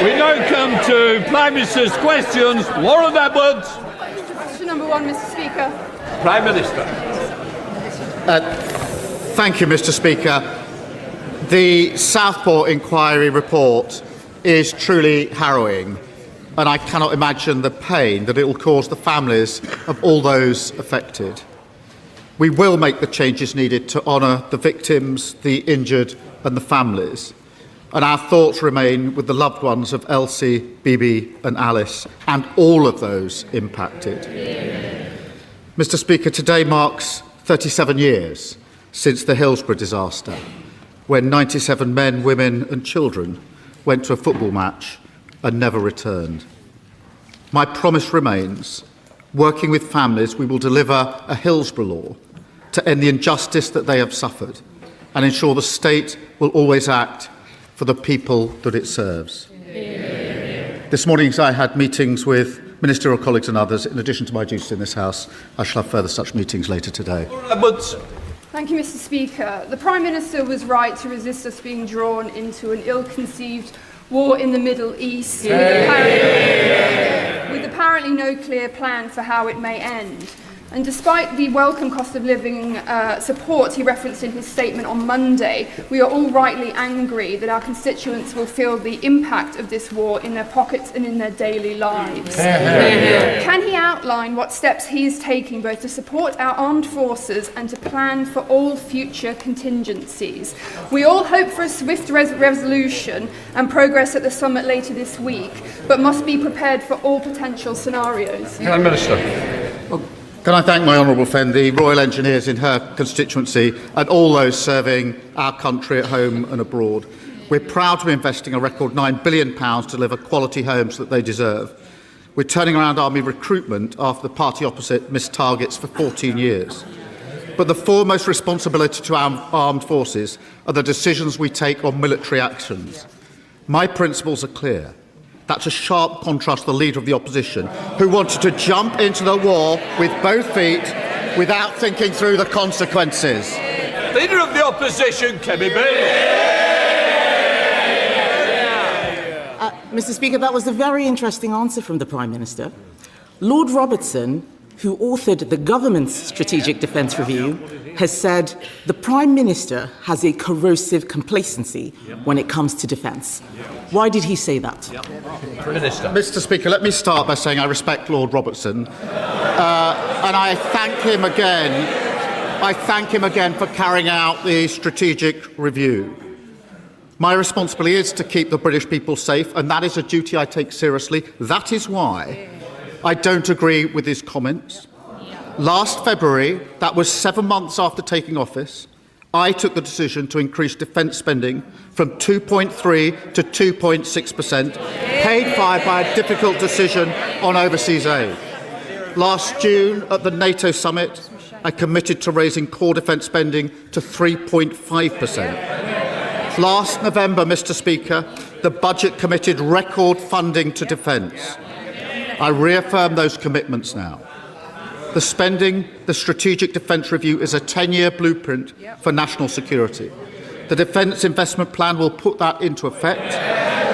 We now come to Prime Minister's questions. Lauren Edwards. Question number one, Mr. Speaker. Prime Minister. Thank you, Mr. Speaker. The Southport inquiry report is truly harrowing, and I cannot imagine the pain that it will cause the families of all those affected. We will make the changes needed to honour the victims, the injured and the families. And our thoughts remain with the loved ones of Elsie, Bibi and Alice and all of those impacted. Mr. Speaker, today marks 37 years since the Hillsborough disaster, when 97 men, women and children went to a football match and never returned. My promise remains, working with families, we will deliver a Hillsborough law to end the injustice that they have suffered and ensure the state will always act for the people that it serves. This morning I had meetings with ministerial colleagues and others. In addition to my duties in this House, I shall have further such meetings later today. Thank you, Mr. Speaker. The Prime Minister was right to resist us being drawn into an ill-conceived war in the Middle East with apparently no clear plan for how it may end. And despite the welcome cost of living support he referenced in his statement on Monday, we are all rightly angry that our constituents will feel the impact of this war in their pockets and in their daily lives. Can he outline what steps he is taking both to support our armed forces and to plan for all future contingencies? We all hope for a swift resolution and progress at the summit later this week, but must be prepared for all potential scenarios. Prime Minister. Can I thank my honourable friend, the Royal Engineers in her constituency and all those serving our country at home and abroad. We're proud to be investing a record £9 billion to deliver quality homes that they deserve. We're turning around army recruitment after the party opposite missed targets for 14 years. But the foremost responsibility to our armed forces are the decisions we take on military actions. My principles are clear. That's a sharp contrast to the Leader of the Opposition, who wanted to jump into the war with both feet without thinking through the consequences. Leader of the Opposition, Kemi Mr. Speaker, that was a very interesting answer from the Prime Minister. Lord Robertson, who authored the government's Strategic Defence Review, has said the Prime Minister has a corrosive complacency when it comes to defence. Why did he say that? Prime Minister. Mr. Speaker, let me start by saying I respect Lord Robertson, and I thank him again. I thank him again for carrying out the strategic review. My responsibility is to keep the British people safe, and that is a duty I take seriously. That is why I don't agree with his comments. Last February, that was 7 months after taking office, I took the decision to increase defence spending from 2.3 to 2.6%, paid for by a difficult decision on overseas aid. Last June, at the NATO summit, I committed to raising core defence spending to 3.5%. Last November, Mr. Speaker, the budget committed record funding to defence. I reaffirm those commitments now. The Strategic Defence Review is a 10-year blueprint for national security. The Defence Investment Plan will put that into effect.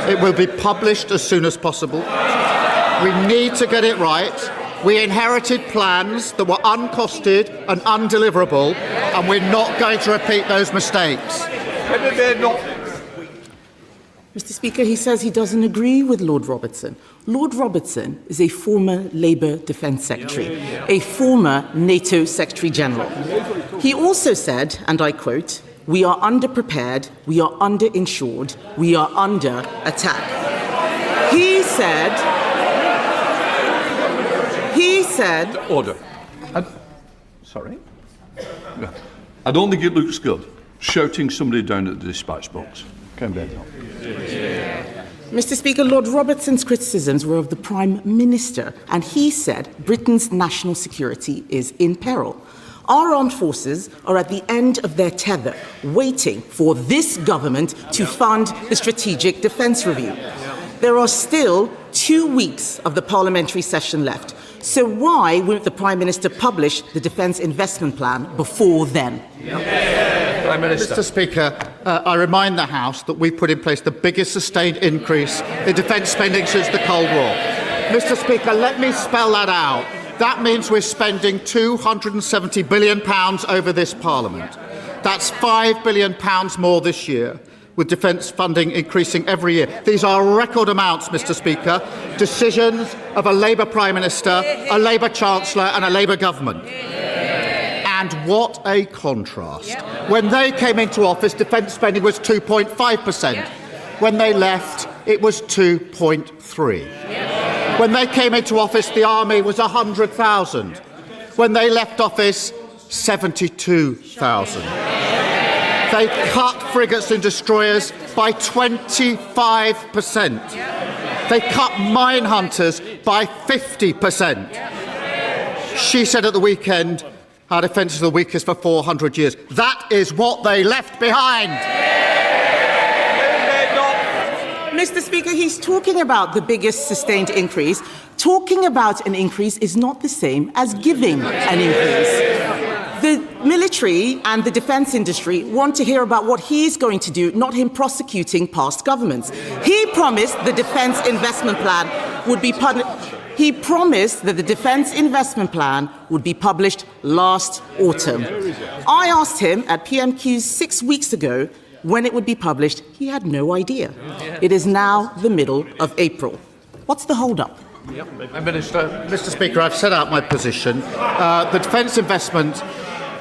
It will be published as soon as possible. We need to get it right. We inherited plans that were uncosted and undeliverable, and we're not going to repeat those mistakes. Mr. Speaker, he says he doesn't agree with Lord Robertson. Lord Robertson is a former Labour Defence Secretary, a former NATO Secretary General. He also said, and I quote, "We are underprepared, we are underinsured, we are under attack." He said... Order. Sorry? I don't think it looks good, shouting somebody down at the dispatch box. Mr. Speaker, Lord Robertson's criticisms were of the Prime Minister, and he said Britain's national security is in peril. Our armed forces are at the end of their tether, waiting for this government to fund the Strategic Defence Review. There are still 2 weeks of the parliamentary session left, so why won't the Prime Minister publish the Defence Investment Plan before then? Prime Minister. Mr. Speaker, I remind the House that we put in place the biggest sustained increase in defence spending since the Cold War. Mr. Speaker, let me spell that out. That means we're spending £270 billion over this Parliament. That's £5 billion more this year, with defence funding increasing every year. These are record amounts, Mr. Speaker. Decisions of a Labour Prime Minister, a Labour Chancellor and a Labour government. And what a contrast. When they came into office, defence spending was 2.5%. When they left, it was 2.3%. When they came into office, the army was 100,000. When they left office, 72,000. They cut frigates and destroyers by 25%. They cut mine hunters by 50%. She said at the weekend, our defence is the weakest for 400 years. That is what they left behind. Mr. Speaker, he's talking about the biggest sustained increase. Talking about an increase is not the same as giving an increase. The military and the defence industry want to hear about what he's going to do, not him prosecuting past governments. He promised the Defence Investment Plan would be published. He promised that the Defence Investment Plan would be published last autumn. I asked him at PMQ 6 weeks ago when it would be published. He had no idea. It is now the middle of April. What's the hold-up? Mr. Speaker, I've set out my position. The Defence Investment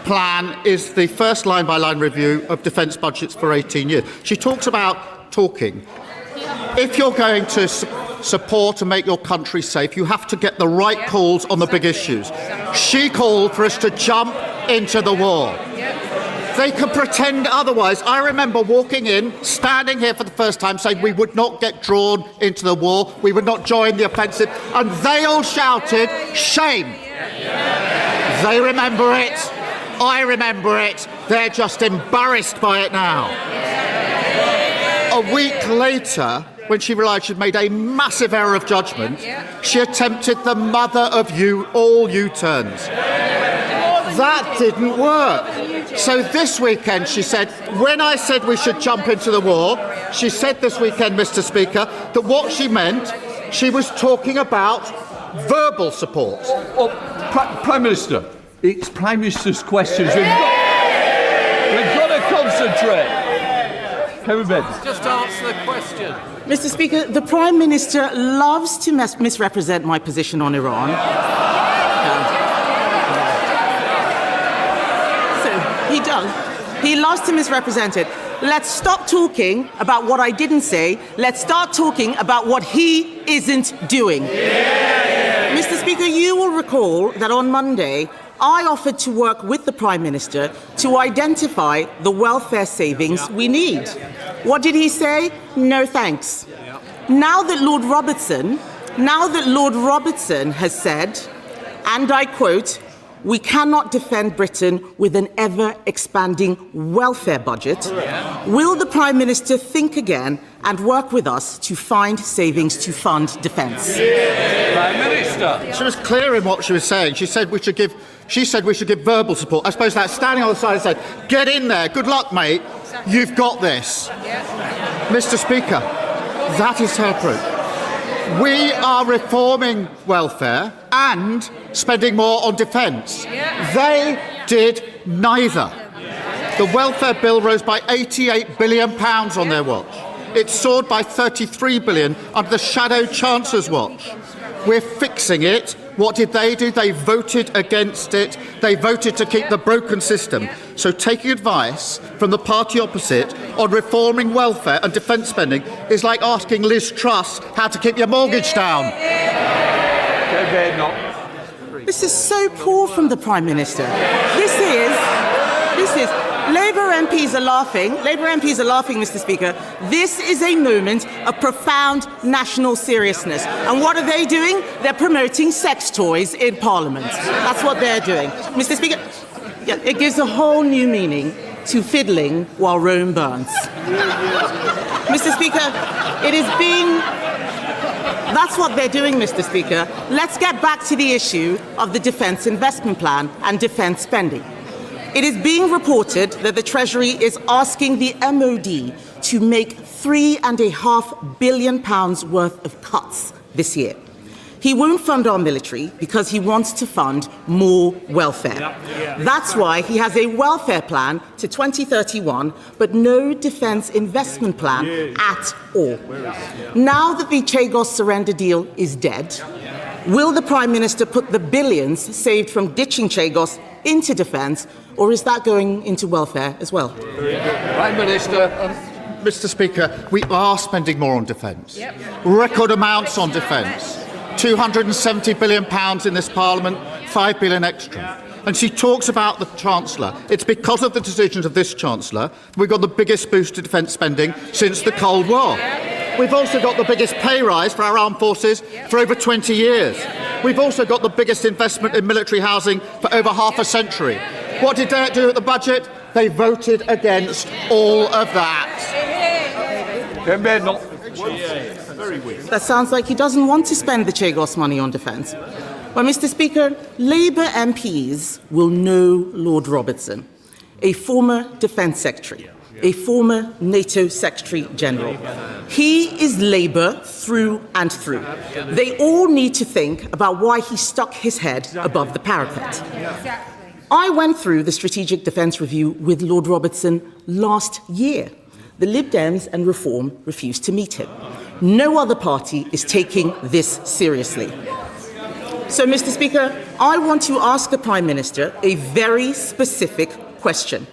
Plan is the first line-by-line review of defence budgets for 18 years. She talks about talking. If you're going to support and make your country safe, you have to get the right calls on the big issues. She called for us to jump into the war. They can pretend otherwise. I remember walking in, standing here for the first time, saying we would not get drawn into the war, we would not join the offensive, and they all shouted, shame. They remember it. I remember it. They're just embarrassed by it now. A week later, when she realised she'd made a massive error of judgment, she attempted the mother of all U-turns. That didn't work. So this weekend she said, when I said we should jump into the war, she said this weekend, Mr. Speaker, that what she meant, she was talking about verbal support. Oh, Prime Minister, it's Prime Minister's questions. We've got to concentrate. Kevin Benson. Just answer the question. Mr. Speaker, the Prime Minister loves to misrepresent my position on Iran. He does. He loves to misrepresent it. Let's stop talking about what I didn't say. Let's start talking about what he isn't doing. Mr. Speaker, you will recall that on Monday, I offered to work with the Prime Minister to identify the welfare savings we need. What did he say? No thanks. Now that Lord Robertson has said, and I quote, "We cannot defend Britain with an ever-expanding welfare budget." Will the Prime Minister think again and work with us to find savings to fund defence? Prime Minister. She was clear in what she was saying. She said we should give verbal support. I suppose that's standing on the side and saying, get in there, good luck, mate, you've got this. Mr. Speaker, that is her approach. We are reforming welfare and spending more on defence. They did neither. The welfare bill rose by £88 billion on their watch. It soared by £33 billion under the Shadow Chancellor's watch. We're fixing it. What did they do? They voted against it. They voted to keep the broken system. So taking advice from the party opposite on reforming welfare and defence spending is like asking Liz Truss how to keep your mortgage down. This is so poor from the Prime Minister. This is Labour MPs are laughing. Labour MPs are laughing, Mr. Speaker. This is a moment of profound national seriousness. And what are they doing? They're promoting sex toys in Parliament. That's what they're doing. Mr. Speaker, it gives a whole new meaning to fiddling while Rome burns. Mr. Speaker, it has been... That's what they're doing, Mr. Speaker. Let's get back to the issue of the Defence Investment Plan and defence spending. It is being reported that the Treasury is asking the MOD to make £3.5 billion worth of cuts this year. He won't fund our military because he wants to fund more welfare. That's why he has a welfare plan to 2031, but no defence investment plan at all. Now that the Chagos surrender deal is dead, will the Prime Minister put the billions saved from ditching Chagos into defence, or is that going into welfare as well? Prime Minister. Mr. Speaker, we are spending more on defence. Record amounts on defence. £270 billion in this Parliament, £5 billion extra. And she talks about the Chancellor. It's because of the decisions of this Chancellor we've got the biggest boost to defence spending since the Cold War. We've also got the biggest pay rise for our armed forces for over 20 years. We've also got the biggest investment in military housing for over half a century. What did they do at the budget? They voted against all of that. That sounds like he doesn't want to spend the Chagos money on defence. Well, Mr. Speaker, Labour MPs will know Lord Robertson, a former Defence Secretary, a former NATO Secretary General. He is Labour through and through. They all need to think about why he stuck his head above the parapet. I went through the Strategic Defence Review with Lord Robertson last year. The Lib Dems and Reform refused to meet him. No other party is taking this seriously. So, Mr. Speaker, I want to ask the Prime Minister a very specific question.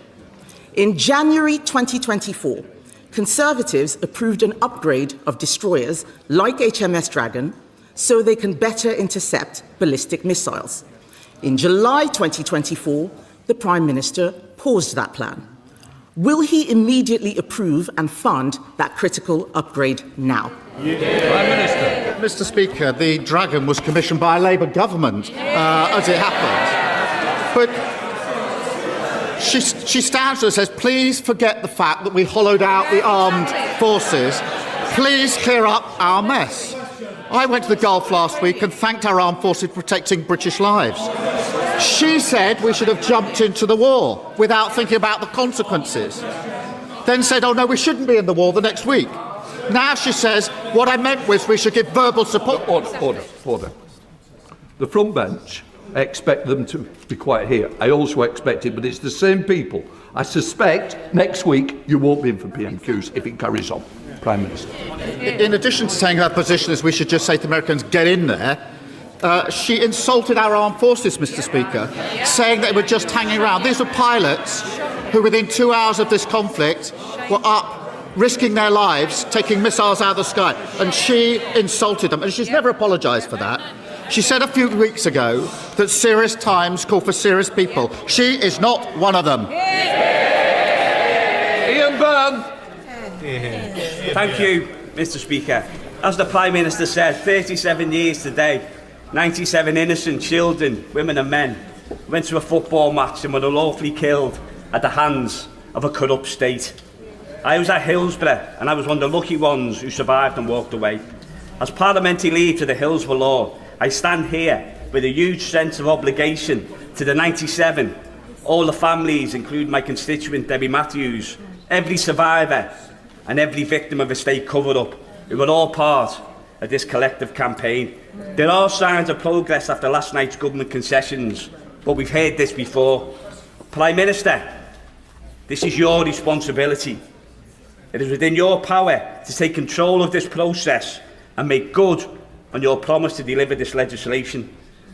In January 2024, Conservatives approved an upgrade of destroyers like HMS Dragon so they can better intercept ballistic missiles. In July 2024, the Prime Minister paused that plan. Will he immediately approve and fund that critical upgrade now? Prime Minister. Mr. Speaker, the Dragon was commissioned by a Labour government, as it happened. But she stands and says, please forget the fact that we hollowed out the armed forces. Please clear up our mess. I went to the Gulf last week and thanked our armed forces for protecting British lives. She said we should have jumped into the war without thinking about the consequences. Then said, oh no, we shouldn't be in the war the next week. Now she says, what I meant was we should give verbal support. Order. The front bench, I expect them to be quiet here. I also expect it, but it's the same people. I suspect next week you won't be in for PMQs if it carries on. Prime Minister. In addition to saying her position is we should just say to Americans, get in there, she insulted our armed forces, Mr. Speaker, saying that they were just hanging around. These were pilots who, within 2 hours of this conflict, were up, risking their lives, taking missiles out of the sky. And she insulted them. And she's never apologised for that. She said a few weeks ago that serious times call for serious people. She is not one of them. Ian Byrne. Thank you, Mr. Speaker. As the Prime Minister said, 37 years today, 97 innocent children, women and men went to a football match and were unlawfully killed at the hands of a corrupt state. I was at Hillsborough and I was one of the lucky ones who survived and walked away. As parliamentary lead to the Hillsborough law, I stand here with a huge sense of obligation to the 97, all the families, including my constituent Debbie Matthews, every survivor and every victim of a state cover-up, who were all part of this collective campaign. There are signs of progress after last night's government concessions, but we've heard this before. Prime Minister, this is your responsibility. It is within your power to take control of this process and make good on your promise to deliver this legislation.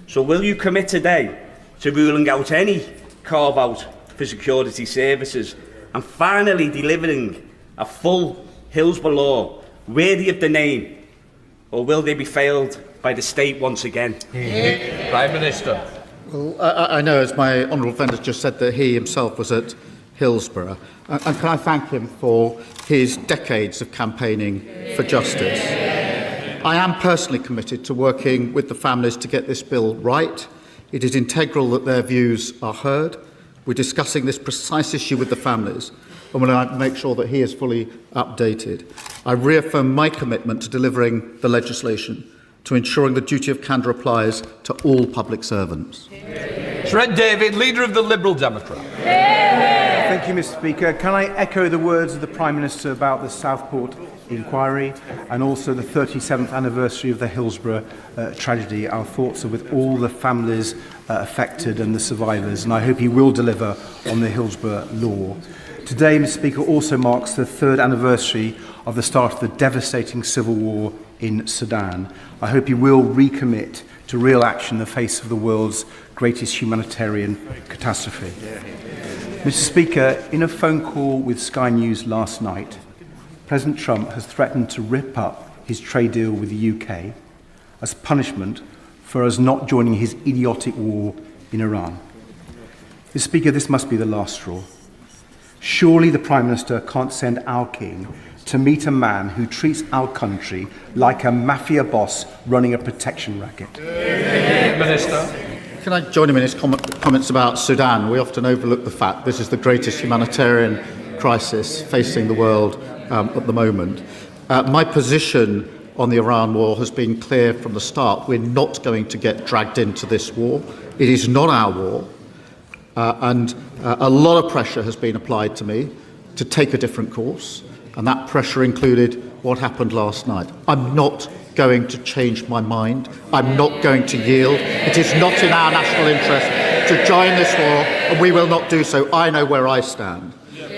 So will you commit today to ruling out any carve-out for security services and finally delivering a full Hillsborough law worthy of the name, or will they be failed by the state once again? Prime Minister. Well, I know, as my honourable friend has just said, that he himself was at Hillsborough. And can I thank him for his decades of campaigning for justice. I am personally committed to working with the families to get this bill right. It is integral that their views are heard. We're discussing this precise issue with the families, and we'll make sure that he is fully updated. I reaffirm my commitment to delivering the legislation, to ensuring the duty of candour applies to all public servants. Fred David, Leader of the Liberal Democrat. Thank you, Mr. Speaker. Can I echo the words of the Prime Minister about the Southport inquiry and also the 37th anniversary of the Hillsborough tragedy? Our thoughts are with all the families affected and the survivors, and I hope he will deliver on the Hillsborough law. Today, Mr. Speaker, also marks the 3rd anniversary of the start of the devastating civil war in Sudan. I hope he will recommit to real action in the face of the world's greatest humanitarian catastrophe. Mr. Speaker, in a phone call with Sky News last night, President Trump has threatened to rip up his trade deal with the UK as punishment for us not joining his idiotic war in Iran. Mr. Speaker, this must be the last straw. Surely the Prime Minister can't send our King to meet a man who treats our country like a mafia boss running a protection racket. Minister. Can I join him in his comments about Sudan? We often overlook the fact this is the greatest humanitarian crisis facing the world at the moment. My position on the Iran war has been clear from the start. We're not going to get dragged into this war. It is not our war. And a lot of pressure has been applied to me to take a different course, and that pressure included what happened last night. I'm not going to change my mind. I'm not going to yield. It is not in our national interest to join this war, and we will not do so. I know where I stand.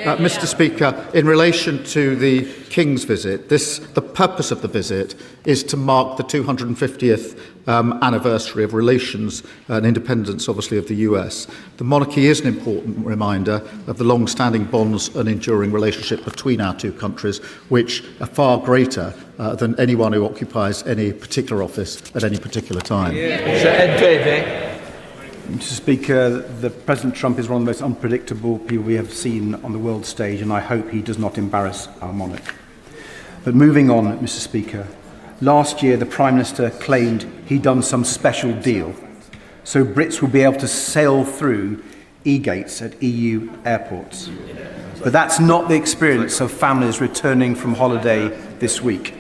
Mr. Speaker, in relation to the King's visit, the purpose of the visit is to mark the 250th anniversary of relations and independence, obviously, of the US. The monarchy is an important reminder of the long-standing bonds and enduring relationship between our two countries, which are far greater than anyone who occupies any particular office at any particular time. Sir Ed Davey. Mr. Speaker, President Trump is one of the most unpredictable people we have seen on the world stage, and I hope he does not embarrass our monarch. But moving on, Mr. Speaker, last year the Prime Minister claimed he'd done some special deal, so Brits will be able to sail through e-gates at EU airports. But that's not the experience of families returning from holiday this week.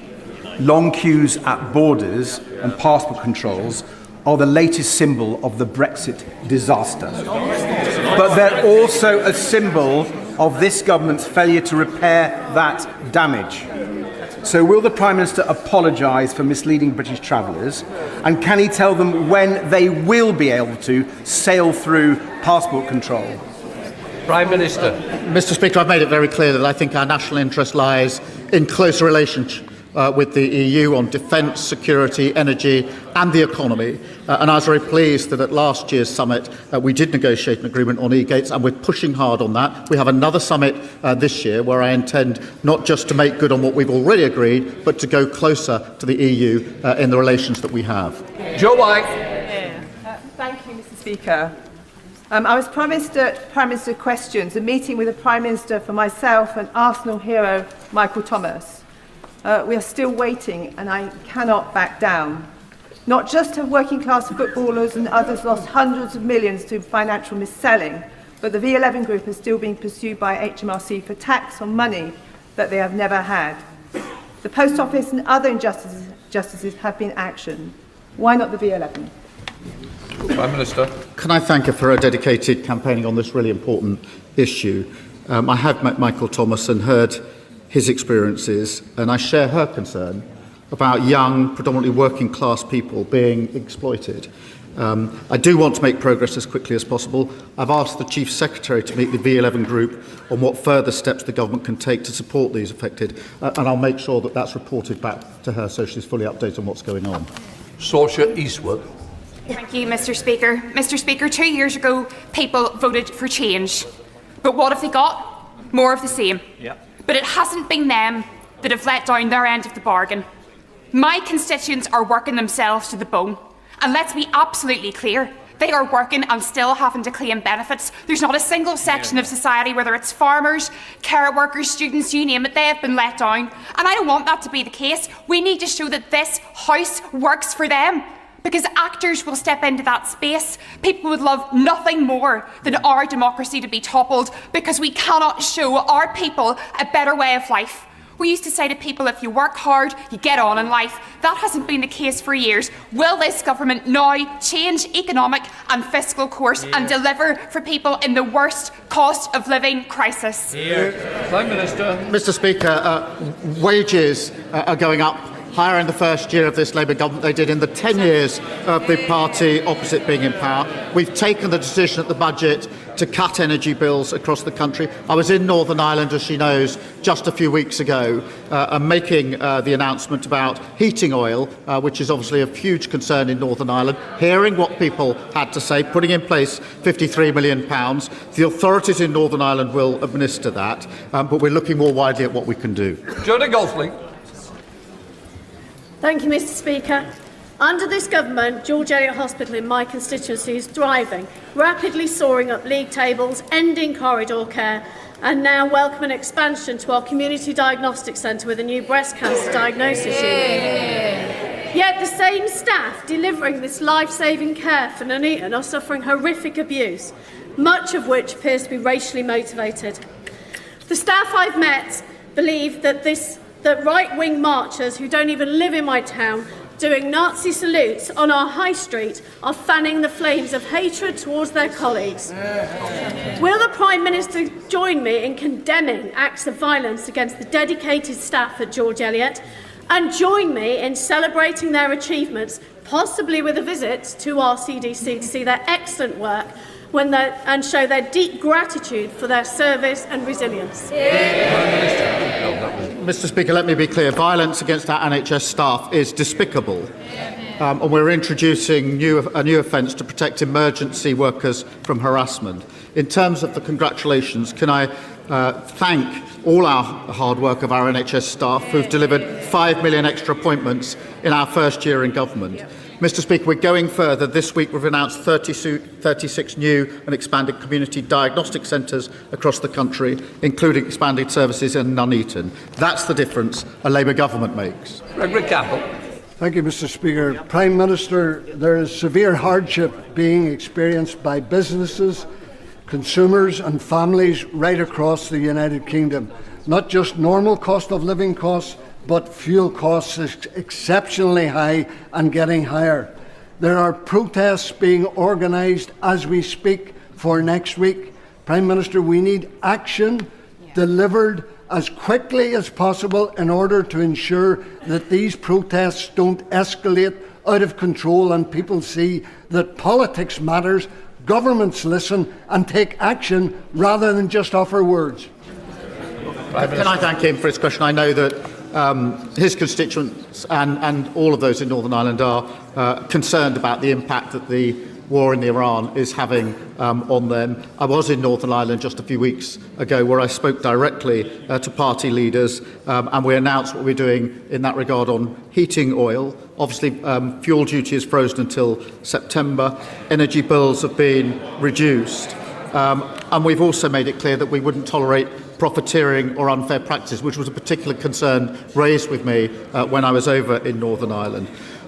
Long queues at borders and passport controls are the latest symbol of the Brexit disaster. But they're also a symbol of this government's failure to repair that damage. So will the Prime Minister apologise for misleading British travellers? And can he tell them when they will be able to sail through passport control? Prime Minister. Mr. Speaker, I've made it very clear that I think our national interest lies in close relationship with the EU on defence, security, energy and the economy. And I was very pleased that at last year's summit we did negotiate an agreement on e-gates, and we're pushing hard on that. We have another summit this year where I intend not just to make good on what we've already agreed, but to go closer to the EU in the relations that we have. Joe White. Thank you, Mr. Speaker. I was promised Prime Minister questions, a meeting with the Prime Minister for myself and Arsenal hero Michael Thomas. We are still waiting, and I cannot back down. Not just have working class footballers and others lost hundreds of millions to financial mis-selling, but the V11 group is still being pursued by HMRC for tax on money that they have never had. The Post Office and other injustices have been actioned. Why not the V11? Prime Minister. Can I thank her for her dedicated campaigning on this really important issue? I have met Michael Thomas and heard his experiences, and I share her concern about young, predominantly working class people being exploited. I do want to make progress as quickly as possible. I've asked the Chief Secretary to meet the V11 group on what further steps the government can take to support these affected, and I'll make sure that that's reported back to her so she's fully updated on what's going on. Saoirse Eastwood. Thank you, Mr. Speaker. Mr. Speaker, 2 years ago, people voted for change. But what have they got? More of the same. Yep. But it hasn't been them that have let down their end of the bargain. My constituents are working themselves to the bone. And let's be absolutely clear, they are working and still having to claim benefits. There's not a single section of society, whether it's farmers, care workers, students, you name it, they have been let down. And I don't want that to be the case. We need to show that this House works for them, because actors will step into that space. People would love nothing more than our democracy to be toppled, because we cannot show our people a better way of life. We used to say to people, if you work hard, you get on in life. That hasn't been the case for years. Will this government now change economic and fiscal course and deliver for people in the worst cost of living crisis? Prime Minister. Mr. Speaker, wages are going up higher in the first year of this Labour government than they did in the 10 years of the party opposite being in power. We've taken the decision at the budget to cut energy bills across the country. I was in Northern Ireland, as she knows, just a few weeks ago, making the announcement about heating oil, which is obviously a huge concern in Northern Ireland, hearing what people had to say, putting in place £53 million. The authorities in Northern Ireland will administer that, but we're looking more widely at what we can do. Jonah Goldfleet. Thank you, Mr. Speaker. Under this government, George Eliot Hospital in my constituency is thriving, rapidly soaring up league tables, ending corridor care, and now welcome an expansion to our community diagnostic centre with a new breast cancer diagnosis unit. Yet the same staff delivering this life-saving care for Nuneaton are suffering horrific abuse, much of which appears to be racially motivated. The staff I've met believe that right-wing marchers who don't even live in my town doing Nazi salutes on our high street are fanning the flames of hatred towards their colleagues. Will the Prime Minister join me in condemning acts of violence against the dedicated staff at George Eliot and join me in celebrating their achievements, possibly with a visit to our CDC to see their excellent work and show their deep gratitude for their service and resilience? Mr. Speaker, let me be clear. Violence against our NHS staff is despicable. And we're introducing a new offence to protect emergency workers from harassment. In terms of the congratulations, can I thank all our hard work of our NHS staff who've delivered 5 million extra appointments in our first year in government. Mr. Speaker, we're going further. This week we've announced 36 new and expanded community diagnostic centres across the country, including expanded services in Nuneaton. That's the difference a Labour government makes. Gregory Campbell. Thank you, Mr. Speaker. Prime Minister, there is severe hardship being experienced by businesses, consumers and families right across the United Kingdom. Not just normal cost of living costs, but fuel costs is exceptionally high and getting higher. There are protests being organised as we speak for next week. Prime Minister, we need action delivered as quickly as possible in order to ensure that these protests don't escalate out of control and people see that politics matters, governments listen and take action rather than just offer words. Can I thank him for his question? I know that his constituents and all of those in Northern Ireland are concerned about the impact that the war in Iran is having on them. I was in Northern Ireland just a few weeks ago where I spoke directly to party leaders and we announced what we're doing in that regard on heating oil. Obviously, fuel duty is frozen until September. Energy bills have been reduced. And we've also made it clear that we wouldn't tolerate profiteering or unfair practices, which was a particular concern raised with me when I was over in Northern Ireland.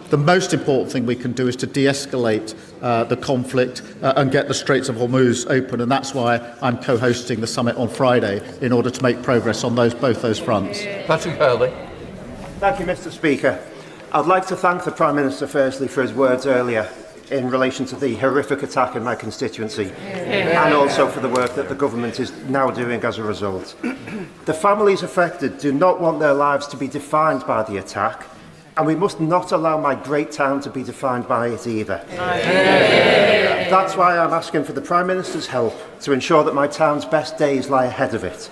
The most important thing we can do is to de-escalate the conflict and get the Straits of Hormuz open, and that's why I'm co-hosting the summit on Friday in order to make progress on both those fronts. Patrick Hurley. Thank you, Mr. Speaker. I'd like to thank the Prime Minister firstly for his words earlier in relation to the horrific attack in my constituency and also for the work that the government is now doing as a result. The families affected do not want their lives to be defined by the attack, and we must not allow my great town to be defined by it either. That's why I'm asking for the Prime Minister's help to ensure that my town's best days lie ahead of it.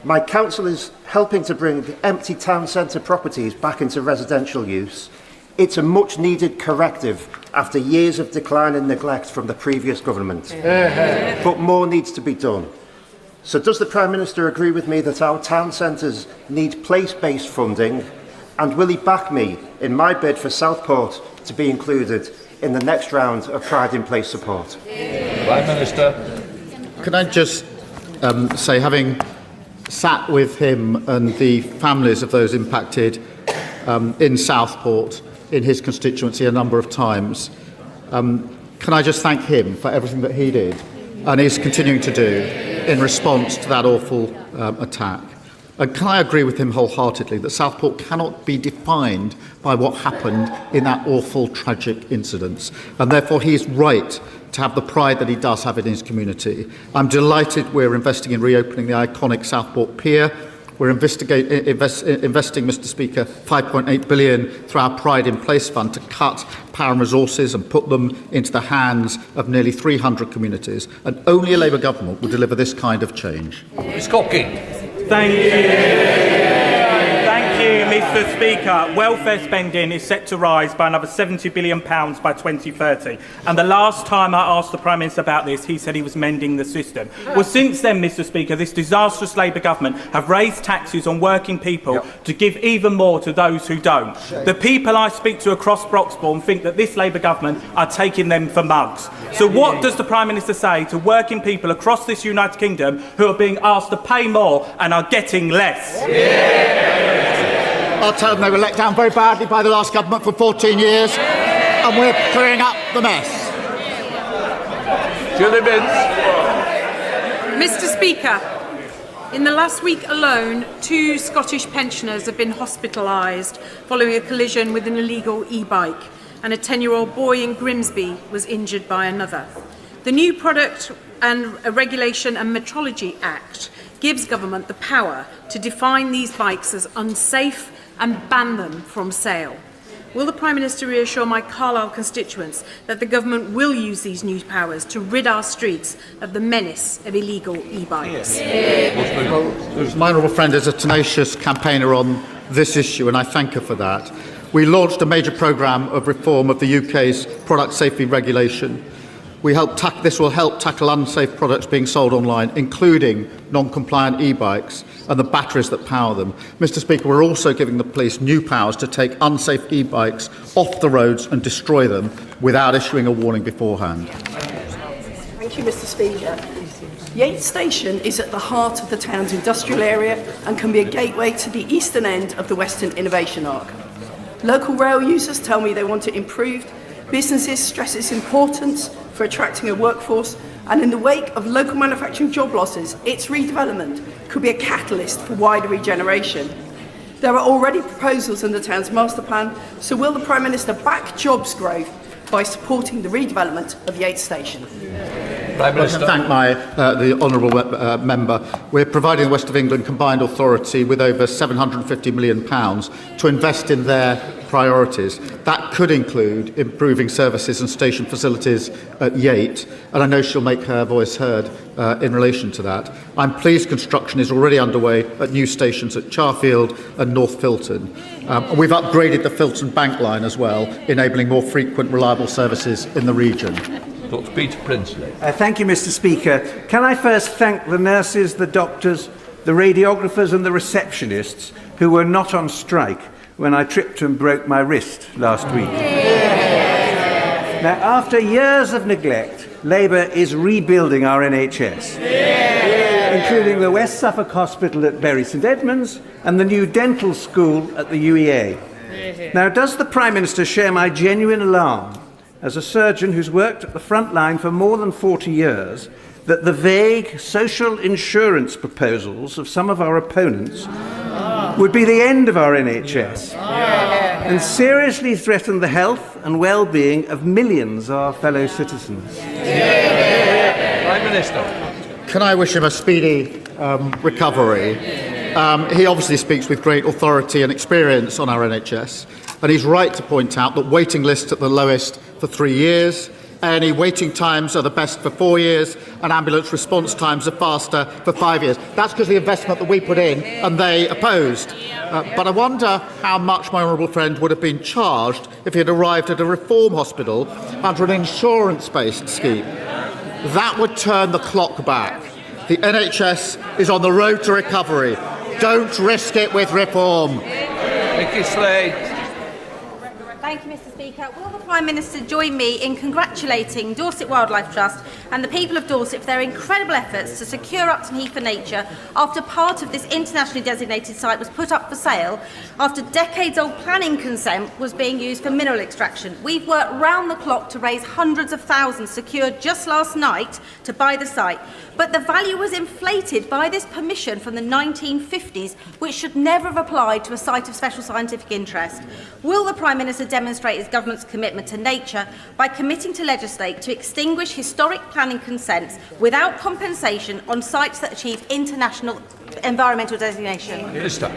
My council is helping to bring empty town centre properties back into residential use. It's a much-needed corrective after years of decline and neglect from the previous government. But more needs to be done. So does the Prime Minister agree with me that our town centres need place-based funding, and will he back me in my bid for Southport to be included in the next round of Pride in Place support? Prime Minister. Can I just say, having sat with him and the families of those impacted in Southport, in his constituency a number of times, can I just thank him for everything that he did and is continuing to do in response to that awful attack. And can I agree with him wholeheartedly that Southport cannot be defined by what happened in that awful, tragic incident. And therefore he is right to have the pride that he does have in his community. I'm delighted we're investing in reopening the iconic Southport Pier. We're investing, Mr. Speaker, £5.8 billion through our Pride in Place Fund to cut power and resources and put them into the hands of nearly 300 communities. And only a Labour government will deliver this kind of change. Ms. Cocking. Thank you. Thank you, Mr. Speaker. Welfare spending is set to rise by another £70 billion by 2030. And the last time I asked the Prime Minister about this, he said he was mending the system. Well, since then, Mr. Speaker, this disastrous Labour government have raised taxes on working people to give even more to those who don't. The people I speak to across Broxbourne think that this Labour government are taking them for mugs. So what does the Prime Minister say to working people across this United Kingdom who are being asked to pay more and are getting less? I'll tell them they were let down very badly by the last government for 14 years, and we're clearing up the mess. Julie Binns. Mr. Speaker, in the last week alone, 2 Scottish pensioners have been hospitalised following a collision with an illegal e-bike, and a 10-year-old boy in Grimsby was injured by another. The new Product and Regulation and Metrology Act gives government the power to define these bikes as unsafe and ban them from sale. Will the Prime Minister reassure my Carlisle constituents that the government will use these new powers to rid our streets of the menace of illegal e-bikes? My honourable friend is a tenacious campaigner on this issue, and I thank her for that. We launched a major programme of reform of the UK's product safety regulation. This will help tackle unsafe products being sold online, including non-compliant e-bikes and the batteries that power them. Mr. Speaker, we're also giving the police new powers to take unsafe e-bikes off the roads and destroy them without issuing a warning beforehand. Thank you, Mr. Speaker. Yates Station is at the heart of the town's industrial area and can be a gateway to the eastern end of the Western Innovation Arc. Local rail users tell me they want it improved. Businesses stress its importance for attracting a workforce, and in the wake of local manufacturing job losses, its redevelopment could be a catalyst for wider regeneration. There are already proposals in the town's master plan, so will the Prime Minister back jobs growth by supporting the redevelopment of Yates Station? Prime Minister. I thank the honourable member. We're providing the West of England Combined Authority with over £750 million to invest in their priorities. That could include improving services and station facilities at Yate, and I know she'll make her voice heard in relation to that. I'm pleased construction is already underway at new stations at Charfield and North Filton. We've upgraded the Filton Bank line as well, enabling more frequent, reliable services in the region. Dr. Peter Prinsley. Thank you, Mr. Speaker. Can I first thank the nurses, the doctors, the radiographers and the receptionists who were not on strike when I tripped and broke my wrist last week. Now, after years of neglect, Labour is rebuilding our NHS, including the West Suffolk Hospital at Bury St Edmunds and the new dental school at the UEA. Now, does the Prime Minister share my genuine alarm, as a surgeon who's worked at the front line for more than 40 years, that the vague social insurance proposals of some of our opponents would be the end of our NHS and seriously threaten the health and well-being of millions of our fellow citizens? Prime Minister. Can I wish him a speedy recovery? He obviously speaks with great authority and experience on our NHS, and he's right to point out that waiting lists at the lowest for 3 years, any waiting times are the best for 4 years, and ambulance response times are faster for 5 years. That's because of the investment that we put in and they opposed. But I wonder how much my honourable friend would have been charged if he had arrived at a reform hospital under an insurance-based scheme. That would turn the clock back. The NHS is on the road to recovery. Don't risk it with reform. Nicky Slade. Thank you, Mr. Speaker. Will the Prime Minister join me in congratulating Dorset Wildlife Trust and the people of Dorset for their incredible efforts to secure Upton Heath for nature after part of this internationally designated site was put up for sale after decades-old planning consent was being used for mineral extraction? We've worked round the clock to raise hundreds of thousands secured just last night to buy the site, but the value was inflated by this permission from the 1950s, which should never have applied to a site of special scientific interest. Will the Prime Minister demonstrate his government's commitment to nature by committing to legislate to extinguish historic planning consents without compensation on sites that achieve international environmental designation? Minister.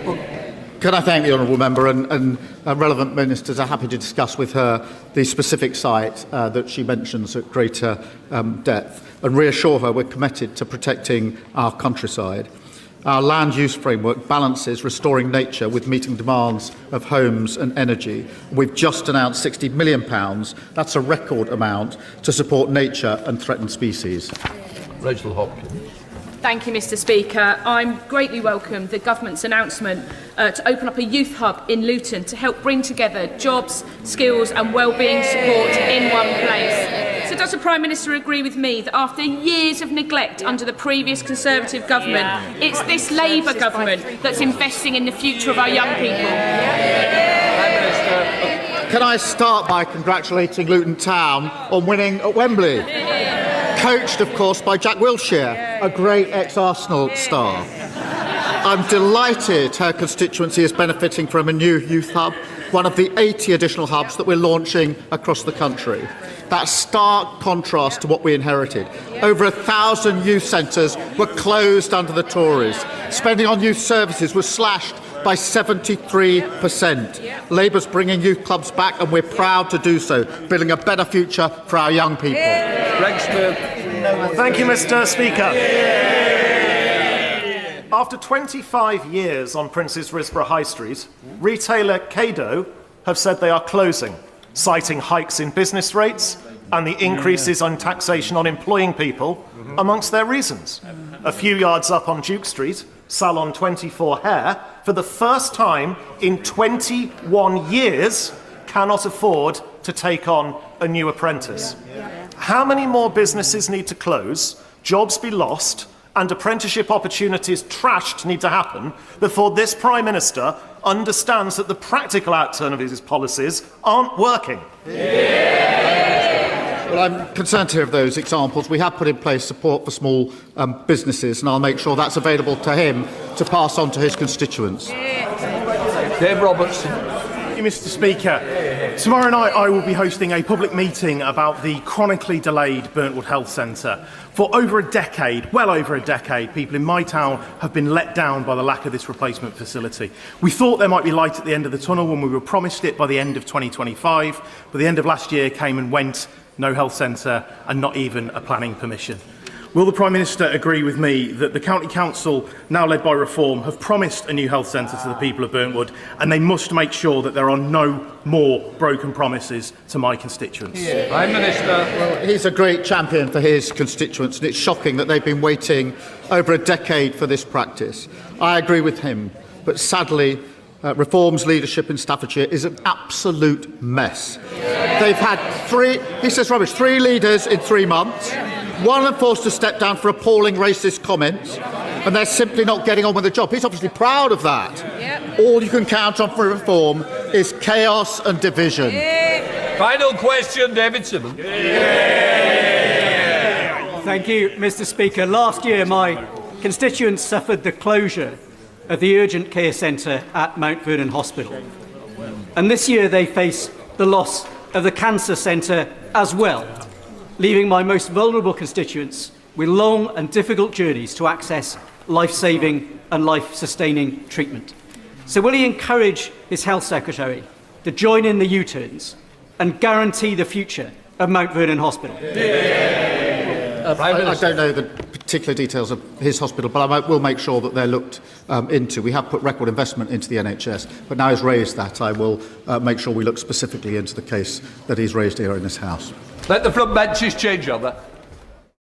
Can I thank the honourable member, and relevant ministers are happy to discuss with her the specific site that she mentions at greater depth, and reassure her we're committed to protecting our countryside. Our land use framework balances restoring nature with meeting demands of homes and energy. We've just announced £60 million, that's a record amount, to support nature and threatened species. Rachel Hopkins. Thank you, Mr. Speaker. I'm greatly welcome the government's announcement to open up a youth hub in Luton to help bring together jobs, skills and wellbeing support in one place. So does the Prime Minister agree with me that after years of neglect under the previous Conservative government, it's this Labour government that's investing in the future of our young people? Can I start by congratulating Luton Town on winning at Wembley? Coached, of course, by Jack Wilshere, a great ex-Arsenal star. I'm delighted her constituency is benefiting from a new youth hub, one of the 80 additional hubs that we're launching across the country. That's stark contrast to what we inherited. Over 1,000 youth centres were closed under the Tories. Spending on youth services was slashed by 73%. Labour's bringing youth clubs back, and we're proud to do so, building a better future for our young people. Thank you, Mr. Speaker. After 25 years on Prince's Risborough High Street, retailer Cado have said they are closing, citing hikes in business rates and the increases on taxation on employing people amongst their reasons. A few yards up on Duke Street, Salon 24 Hair, for the first time in 21 years, cannot afford to take on a new apprentice. How many more businesses need to close, jobs be lost, and apprenticeship opportunities trashed need to happen before this Prime Minister understands that the practical outturn of his policies aren't working? Well, I'm concerned to hear of those examples. We have put in place support for small businesses, and I'll make sure that's available to him to pass on to his constituents. Dave Robertson. Thank you, Mr. Speaker. Tomorrow night I will be hosting a public meeting about the chronically delayed Burntwood Health Centre. For over a decade, well over a decade, people in my town have been let down by the lack of this replacement facility. We thought there might be light at the end of the tunnel when we were promised it by the end of 2025, but the end of last year came and went, no health centre and not even a planning permission. Will the Prime Minister agree with me that the County Council, now led by Reform, have promised a new health centre to the people of Burntwood, and they must make sure that there are no more broken promises to my constituents? Prime Minister. Well, he's a great champion for his constituents, and it's shocking that they've been waiting over a decade for this practice. I agree with him, but sadly, Reform's leadership in Staffordshire is an absolute mess. They've had three leaders in 3 months. One of them forced to step down for appalling racist comments, and they're simply not getting on with the job. He's obviously proud of that. All you can count on for Reform is chaos and division. Final question, David Simmons. Thank you, Mr. Speaker. Last year, my constituents suffered the closure of the urgent care centre at Mount Vernon Hospital. And this year they face the loss of the cancer centre as well, leaving my most vulnerable constituents with long and difficult journeys to access life-saving and life-sustaining treatment. So will he encourage his Health Secretary to join in the U-turns and guarantee the future of Mount Vernon Hospital? I don't know the particular details of his hospital, but I will make sure that they're looked into. We have put record investment into the NHS, but now he's raised that, I will make sure we look specifically into the case that he's raised here in this House. Let the front benches change over.